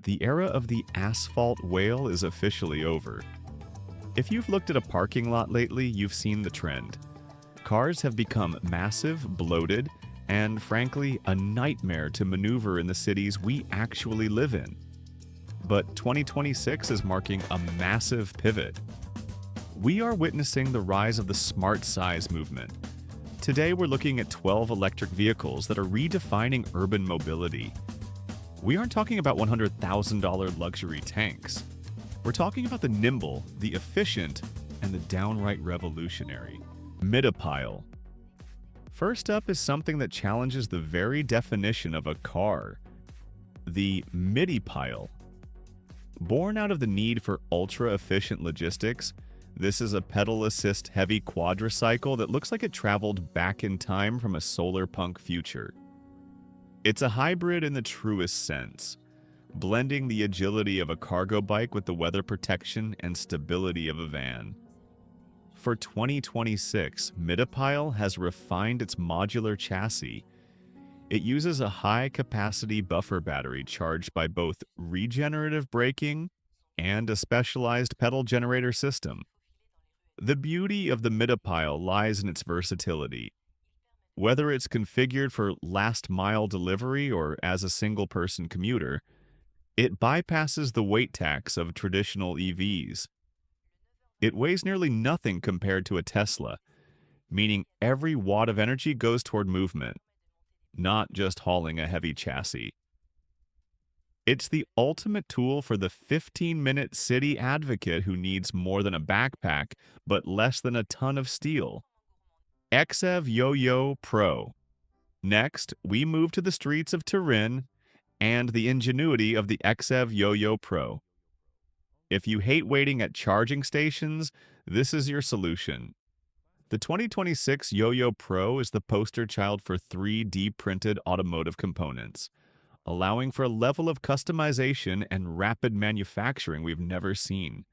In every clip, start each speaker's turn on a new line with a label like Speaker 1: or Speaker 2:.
Speaker 1: The era of the asphalt whale is officially over. If you've looked at a parking lot lately, you've seen the trend. Cars have become massive, bloated, and frankly, a nightmare to maneuver in the cities we actually live in. But 2026 is marking a massive pivot. We are witnessing the rise of the smart size movement. Today, we're looking at 12 electric vehicles that are redefining urban mobility. We aren't talking about $100,000 luxury tanks. We're talking about the nimble, the efficient, and the downright revolutionary. Midipile. First up is something that challenges the very definition of a car. The Midipile. Born out of the need for ultra-efficient logistics, this is a pedal-assist heavy quadricycle that looks like it traveled back in time from a solar punk future. It's a hybrid in the truest sense, blending the agility of a cargo bike with the weather protection and stability of a van. For 2026, Midipile has refined its modular chassis. It uses a high-capacity buffer battery charged by both regenerative braking and a specialized pedal generator system. The beauty of the Midipile lies in its versatility. Whether it's configured for last-mile delivery or as a single-person commuter, it bypasses the weight tax of traditional EVs. It weighs nearly nothing compared to a Tesla, meaning every watt of energy goes toward movement, not just hauling a heavy chassis. It's the ultimate tool for the 15-minute city advocate who needs more than a backpack but less than a ton of steel. XEV Yo-Yo Pro. Next, we move to the streets of Turin and the ingenuity of the XEV Yo-Yo Pro. If you hate waiting at charging stations, this is your solution. The 2026 Yo-Yo Pro is the poster child for 3D printed automotive components, allowing for a level of customization and rapid manufacturing we've never seen.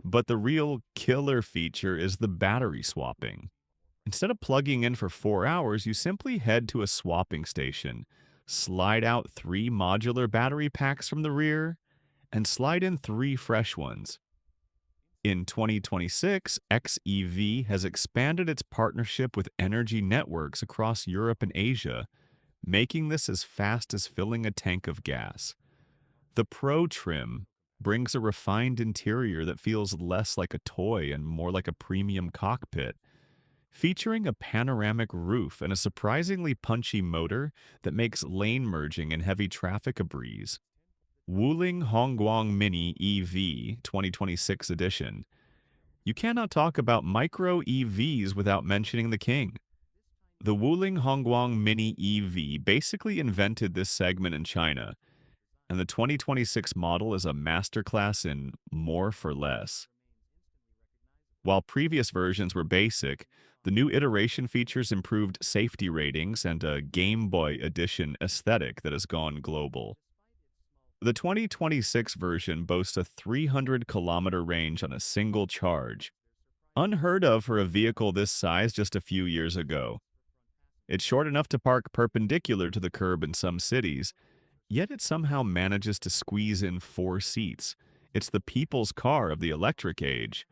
Speaker 1: But the real killer feature is the battery swapping. Instead of plugging in for 4 hours, you simply head to a swapping station, slide out 3 modular battery packs from the rear, and slide in 3 fresh ones. In 2026, XEV has expanded its partnership with energy networks across Europe and Asia, making this as fast as filling a tank of gas. The Pro trim brings a refined interior that feels less like a toy and more like a premium cockpit, featuring a panoramic roof and a surprisingly punchy motor that makes lane merging in heavy traffic a breeze. Wuling Guang Mini EV 2026 edition. You cannot talk about micro EVs without mentioning the king. The Wuling Guang Mini EV basically invented this segment in China, and the 2026 model is a masterclass in more for less. While previous versions were basic, the new iteration features improved safety ratings and a Game Boy Edition aesthetic that has gone global. The 2026 version boasts a 300-kilometer range on a single charge, unheard of for a vehicle this size just a few years ago. It's short enough to park perpendicular to the curb in some cities, yet it somehow manages to squeeze in 4 seats. It's the people's car of the electric age.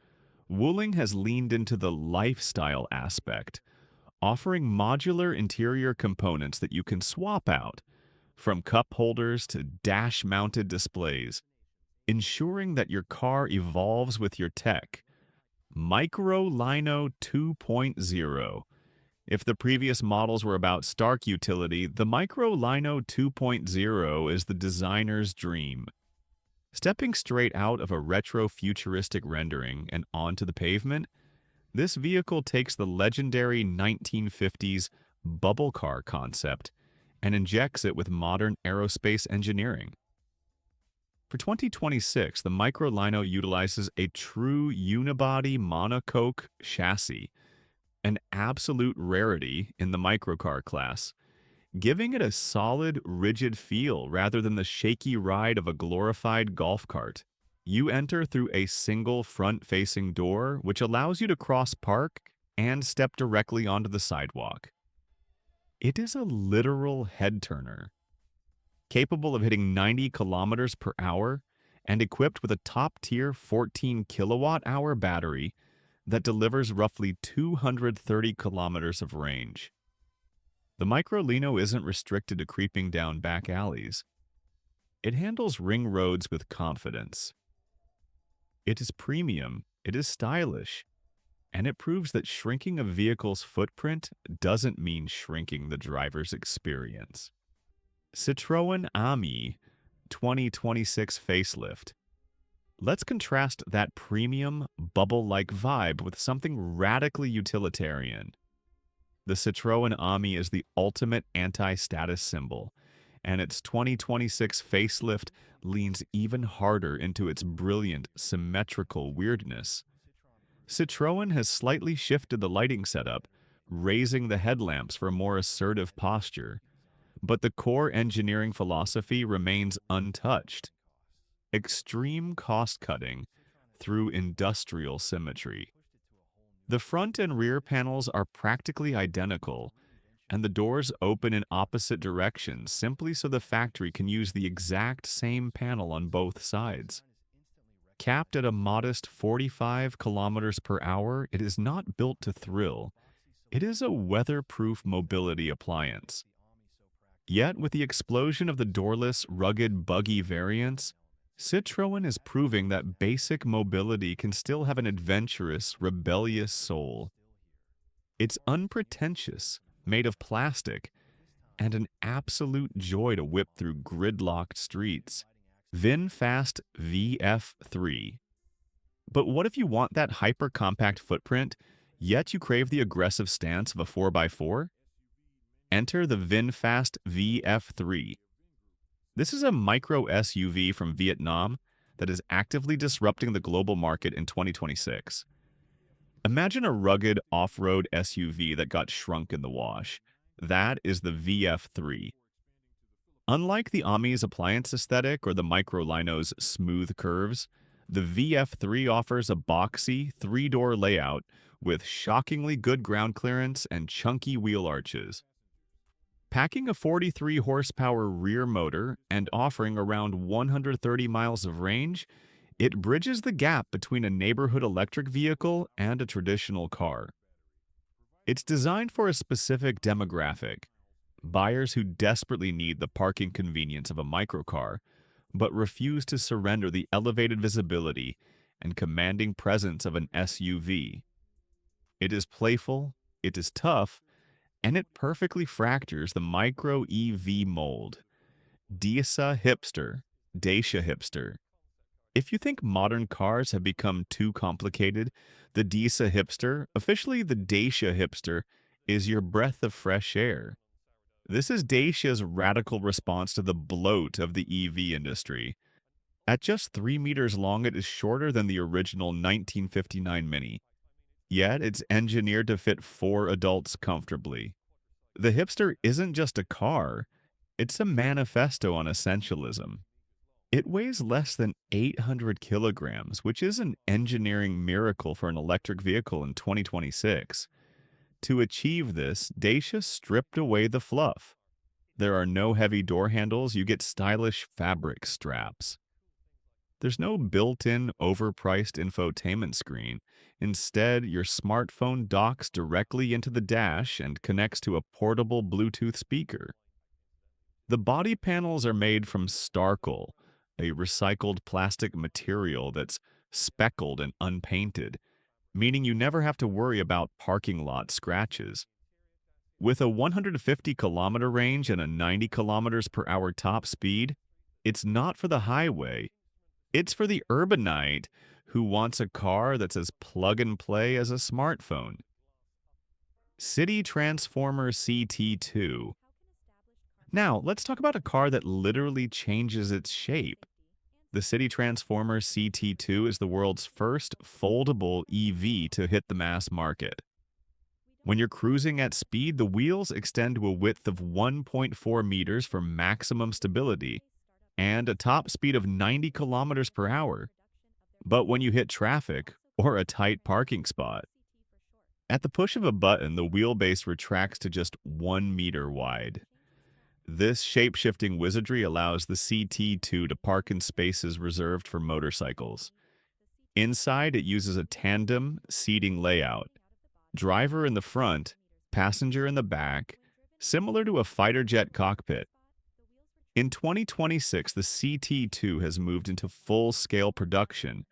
Speaker 1: Wuling has leaned into the lifestyle aspect, offering modular interior components that you can swap out, from cup holders to dash-mounted displays, ensuring that your car evolves with your tech. Microlino 2.0. If the previous models were about stark utility, the Microlino 2.0 is the designer's dream. Stepping straight out of a retro-futuristic rendering and onto the pavement, this vehicle takes the legendary 1950s bubble car concept and injects it with modern aerospace engineering. For 2026, the Microlino utilizes a true unibody monocoque chassis, an absolute rarity in the microcar class, giving it a solid, rigid feel rather than the shaky ride of a glorified golf cart. You enter through a single front-facing door, which allows you to cross-park and step directly onto the sidewalk. It is a literal head-turner. capable of hitting 90 kilometers per hour and equipped with a top-tier 14 kilowatt-hour battery that delivers roughly 230 kilometers of range. The Microlino isn't restricted to creeping down back alleys. It handles ring roads with confidence. It is premium, it is stylish, and it proves that shrinking a vehicle's footprint doesn't mean shrinking the driver's experience. Citroen Ami 2026 Facelift. Let's contrast that premium, bubble-like vibe with something radically utilitarian. The Citroen Ami is the ultimate anti-status symbol, and its 2026 facelift leans even harder into its brilliant, symmetrical weirdness. Citroen has slightly shifted the lighting setup, raising the headlamps for a more assertive posture, but the core engineering philosophy remains untouched. Extreme cost-cutting through industrial symmetry. The front and rear panels are practically identical, and the doors open in opposite directions simply so the factory can use the exact same panel on both sides. Capped at a modest 45 kilometers per hour, it is not built to thrill. It is a weatherproof mobility appliance. Yet, with the explosion of the doorless, rugged, buggy variants, Citroën is proving that basic mobility can still have an adventurous, rebellious soul. It's unpretentious, made of plastic, and an absolute joy to whip through gridlocked streets. Vinfast VF3. But what if you want that hyper-compact footprint, yet you crave the aggressive stance of a 4x4? Enter the Vinfast VF3. This is a micro SUV from Vietnam that is actively disrupting the global market in 2026. Imagine a rugged off-road SUV that got shrunk in the wash. That is the VF3. Unlike the Ami's appliance aesthetic or the Microlino's smooth curves, the VF3 offers a boxy, three-door layout with shockingly good ground clearance and chunky wheel arches. Packing a 43 horsepower rear motor and offering around 130 miles of range, it bridges the gap between a neighborhood electric vehicle and a traditional car. It's designed for a specific demographic, buyers who desperately need the parking convenience of a microcar, but refuse to surrender the elevated visibility and commanding presence of an SUV. It is playful, it is tough, and it perfectly fractures the micro EV mold. Dacia Hipster. If you think modern cars have become too complicated, the Dacia Hipster, officially the Dacia Hipster, is your breath of fresh air. This is Dacia's radical response to the bloat of the EV industry. At just 3 meters long, it is shorter than the original 1959 Mini. Yet, it's engineered to fit 4 adults comfortably. The Hipster isn't just a car, it's a manifesto on essentialism. It weighs less than 800 kilograms, which is an engineering miracle for an electric vehicle in 2026. To achieve this, Dacia stripped away the fluff. There are no heavy door handles, you get stylish fabric straps. There's no built-in, overpriced infotainment screen. Instead, your smartphone docks directly into the dash and connects to a portable Bluetooth speaker. The body panels are made from Starkle, a recycled plastic material that's speckled and unpainted, meaning you never have to worry about parking lot scratches. With a 150-kilometer range and a 90 kilometers per hour top speed, it's not for the highway. It's for the urbanite who wants a car that's as plug-and-play as a smartphone. City Transformer CT2. Now, let's talk about a car that literally changes its shape. The City Transformer CT2 is the world's first foldable EV to hit the mass market. When you're cruising at speed, the wheels extend to a width of 1.4 meters for maximum stability and a top speed of 90 kilometers per hour. But when you hit traffic or a tight parking spot, at the push of a button, the wheelbase retracts to just 1 meter wide. This shape-shifting wizardry allows the CT2 to park in spaces reserved for motorcycles. Inside, it uses a tandem seating layout. Driver in the front, passenger in the back, similar to a fighter jet cockpit. In 2026, the CT2 has moved into full-scale production,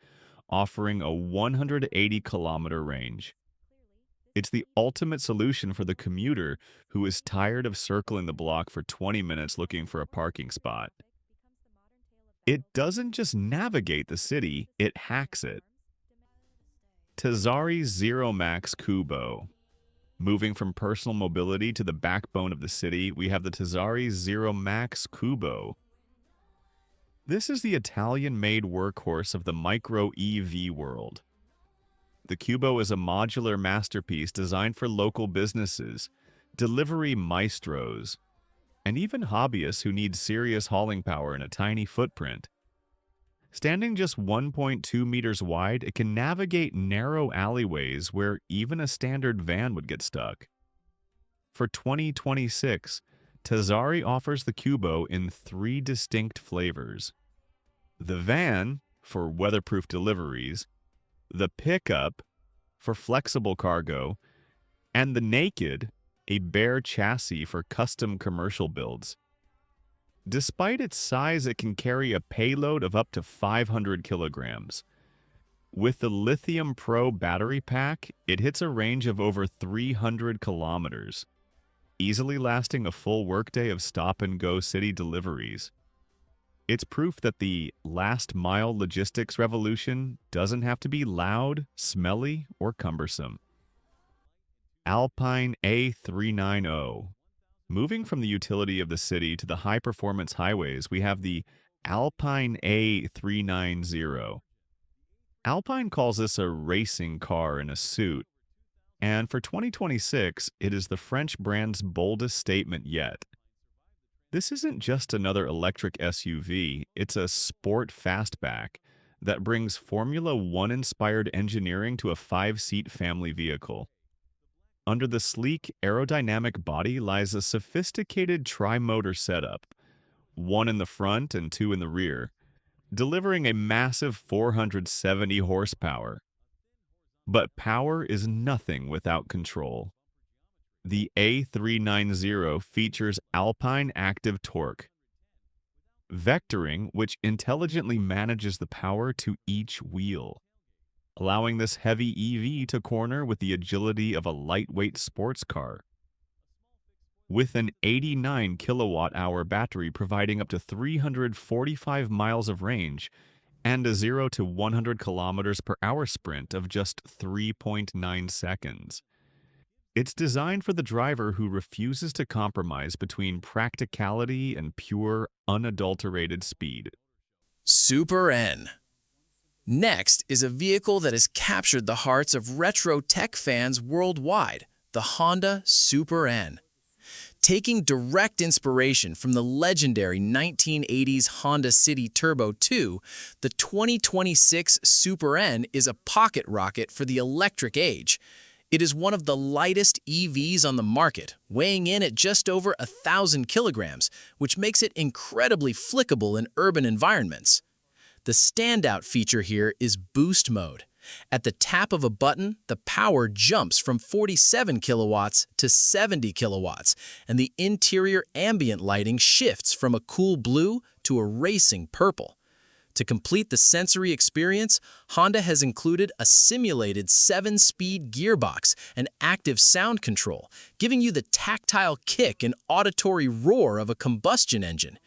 Speaker 1: offering a 180-kilometer range. It's the ultimate solution for the commuter who is tired of circling the block for 20 minutes looking for a parking spot. It doesn't just navigate the city, it hacks it. Tazzari Zero Max Kubo. Moving from personal mobility to the backbone of the city, we have the Tazzari Zero Max Kubo. This is the Italian-made workhorse of the micro-EV world. The Kubo is a modular masterpiece designed for local businesses, delivery maestros, and even hobbyists who need serious hauling power in a tiny footprint. Standing just 1.2 meters wide, it can navigate narrow alleyways where even a standard van would get stuck. For 2026, Tazzari offers the Kubo in 3 distinct flavors. The van, for weatherproof deliveries, the pickup, for flexible cargo, and the naked, a bare chassis for custom commercial builds. Despite its size, it can carry a payload of up to 500 kilograms. With the Lithium Pro battery pack, it hits a range of over 300 kilometers, easily lasting a full workday of stop-and-go city deliveries. It's proof that the last-mile logistics revolution doesn't have to be loud, smelly, or cumbersome. Alpine A390. Moving from the utility of the city to the high-performance highways, we have the Alpine A390. Alpine calls this a racing car in a suit, and for 2026, it is the French brand's boldest statement yet. This isn't just another electric SUV, it's a sport fastback that brings Formula One-inspired engineering to a 5-seat family vehicle. Under the sleek aerodynamic body lies a sophisticated tri-motor setup, 1 in the front and 2 in the rear, delivering a massive 470 horsepower. But power is nothing without control. The A390 features Alpine Active Torque, vectoring, which intelligently manages the power to each wheel, allowing this heavy EV to corner with the agility of a lightweight sports car. With an 89 kilowatt-hour battery providing up to 345 miles of range and a 0 to 100 kilometers per hour sprint of just 3.9 seconds. It's designed for the driver who refuses to compromise between practicality and pure, unadulterated speed.
Speaker 2: Super N. Next is a vehicle that has captured the hearts of retro tech fans worldwide, the Honda Super N. Taking direct inspiration from the legendary 1980s Honda City Turbo 2, the 2026 Super N is a pocket rocket for the electric age. It is one of the lightest EVs on the market, weighing in at just over 1,000 kilograms, which makes it incredibly flickable in urban environments. The standout feature here is boost mode. At the tap of a button, the power jumps from 47 kilowatts to 70 kilowatts, and the interior ambient lighting shifts from a cool blue to a racing purple. To complete the sensory experience, Honda has included a simulated 7-speed gearbox and active sound control, giving you the tactile kick and auditory roar of a combustion engine.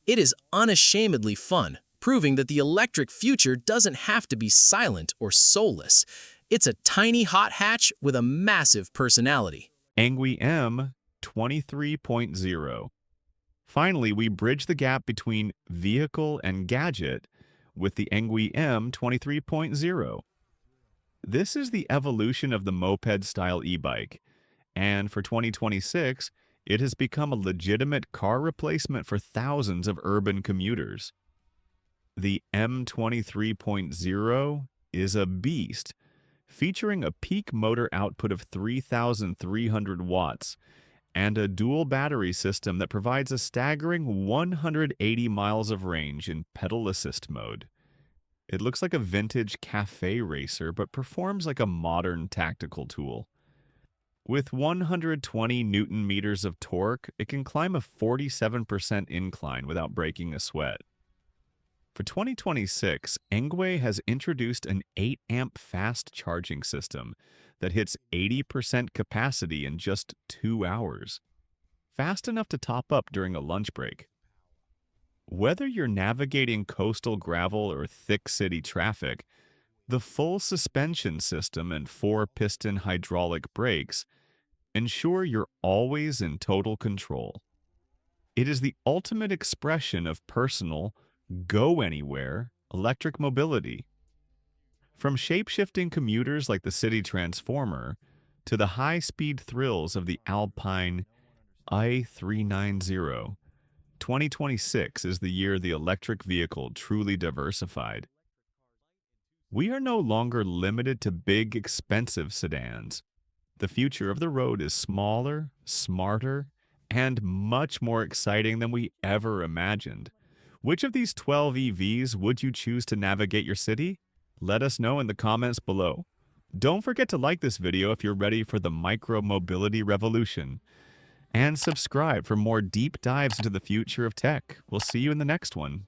Speaker 2: It is unashamedly fun, proving that the electric future doesn't have to be silent or soulless. It's a tiny hot hatch with a massive personality.
Speaker 1: Enway M23.0. Finally, we bridge the gap between vehicle and gadget with the Enway M23.0. This is the evolution of the moped-style e-bike, and for 2026, it has become a legitimate car replacement for thousands of urban commuters. The M23.0 is a beast, featuring a peak motor output of 3,300 watts and a dual battery system that provides a staggering 180 miles of range in pedal assist mode. It looks like a vintage cafe racer, but performs like a modern tactical tool. With 120 Newton meters of torque, it can climb a 47% incline without breaking a sweat. For 2026, Enway has introduced an 8-amp fast charging system that hits 80% capacity in just 2 hours. Fast enough to top up during a lunch break. Whether you're navigating coastal gravel or thick city traffic, the full suspension system and 4-piston hydraulic brakes ensure you're always in total control. It is the ultimate expression of personal, go-anywhere electric mobility. From shape-shifting commuters like the city Transformer to the high-speed thrills of the Alpine A390, 2026 is the year the electric vehicle truly diversified. We are no longer limited to big, expensive sedans. The future of the road is smaller, smarter, and much more exciting than we ever imagined. Which of these 12 EVs would you choose to navigate your city? Let us know in the comments below. Don't forget to like this video if you're ready for the micro-mobility revolution. And subscribe for more deep dives into the future of tech. We'll see you in the next one.